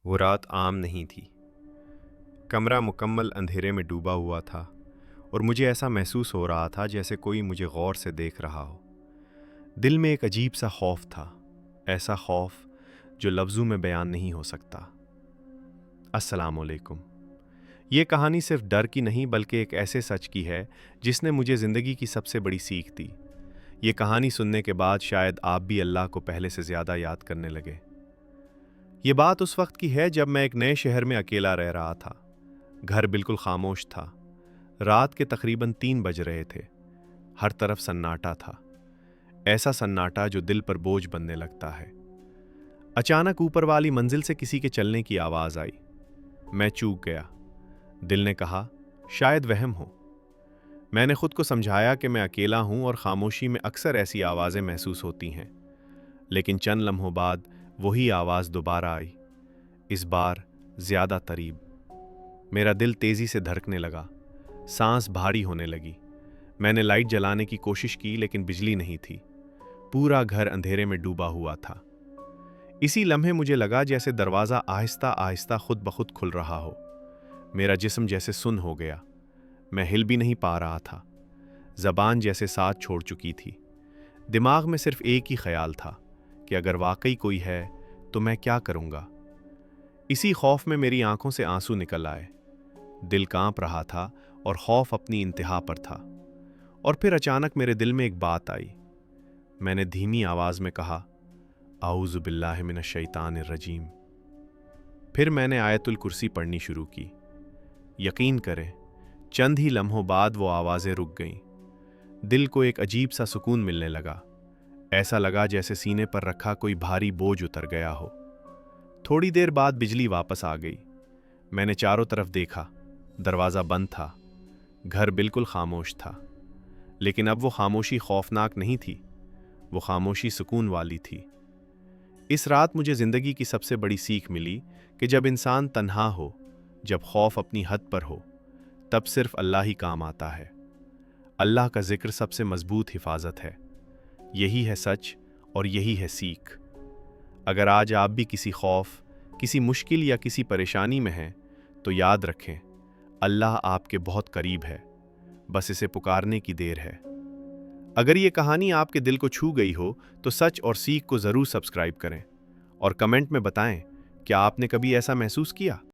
वो रात आम नहीं थी। कमरा मुकम्मल अंधेरे में डूबा हुआ था और मुझे ऐसा महसूस हो रहा था जैसे कोई मुझे गौर से देख रहा हो। दिल में एक अजीब सा खौफ था, ऐसा खौफ जो लफ्ज़ों में बयान नहीं हो सकता। अस्सलाम वालेकुम। ये कहानी सिर्फ डर की नहीं बल्कि एक ऐसे सच की है जिसने मुझे ज़िंदगी की सबसे बड़ी सीख दी। ये कहानी सुनने के बाद शायद आप भी अल्लाह को पहले से ज़्यादा याद करने लगे। ये बात उस वक्त की है जब मैं एक नए शहर में अकेला रह रहा था। घर बिल्कुल खामोश था। रात के तकरीबन 3 बज रहे थे। हर तरफ सन्नाटा था, ऐसा सन्नाटा जो दिल पर बोझ बनने लगता है। अचानक ऊपर वाली मंजिल से किसी के चलने की आवाज़ आई। मैं चूक गया। दिल ने कहा, शायद वहम हो। मैंने खुद को समझाया कि मैं अकेला हूं और खामोशी में अक्सर ऐसी आवाज़ें महसूस होती हैं। लेकिन चंद लम्हों बाद वही आवाज़ दोबारा आई, इस बार ज़्यादा करीब। मेरा दिल तेज़ी से धड़कने लगा, सांस भारी होने लगी। मैंने लाइट जलाने की कोशिश की लेकिन बिजली नहीं थी। पूरा घर अंधेरे में डूबा हुआ था। इसी लम्हे मुझे लगा जैसे दरवाज़ा आहिस्ता आहिस्ता खुद ब खुद खुल रहा हो। मेरा जिस्म जैसे सुन्न हो गया। मैं हिल भी नहीं पा रहा था। ज़बान जैसे साथ छोड़ चुकी थी। दिमाग में सिर्फ एक ही ख्याल था कि अगर वाकई कोई है तो मैं क्या करूँगा। इसी खौफ में मेरी आंखों से आंसू निकल आए। दिल कांप रहा था और खौफ अपनी इंतहा पर था। और फिर अचानक मेरे दिल में एक बात आई। मैंने धीमी आवाज़ में कहा, आऊज़ु बिल्लाहि मिनश शैतानिर रजीम। फिर मैंने आयतुल कुर्सी पढ़नी शुरू की। यकीन करें, चंद ही लम्हों बाद वो आवाज़ें रुक गईं। दिल को एक अजीब सा सुकून मिलने लगा। ऐसा लगा जैसे सीने पर रखा कोई भारी बोझ उतर गया हो। थोड़ी देर बाद बिजली वापस आ गई। मैंने चारों तरफ देखा। दरवाज़ा बंद था। घर बिल्कुल खामोश था। लेकिन अब वो खामोशी खौफनाक नहीं थी, वो खामोशी सुकून वाली थी। इस रात मुझे ज़िंदगी की सबसे बड़ी सीख मिली कि जब इंसान तन्हा हो, जब खौफ अपनी हद पर हो, तब सिर्फ अल्लाह ही काम आता है। अल्लाह का जिक्र सबसे मजबूत हिफाजत है। यही है सच और यही है सीख। अगर आज आप भी किसी खौफ, किसी मुश्किल या किसी परेशानी में हैं, तो याद रखें, अल्लाह आपके बहुत करीब है। बस इसे पुकारने की देर है। अगर ये कहानी आपके दिल को छू गई हो तो सच और सीख को ज़रूर सब्सक्राइब करें और कमेंट में बताएं, क्या आपने कभी ऐसा महसूस किया।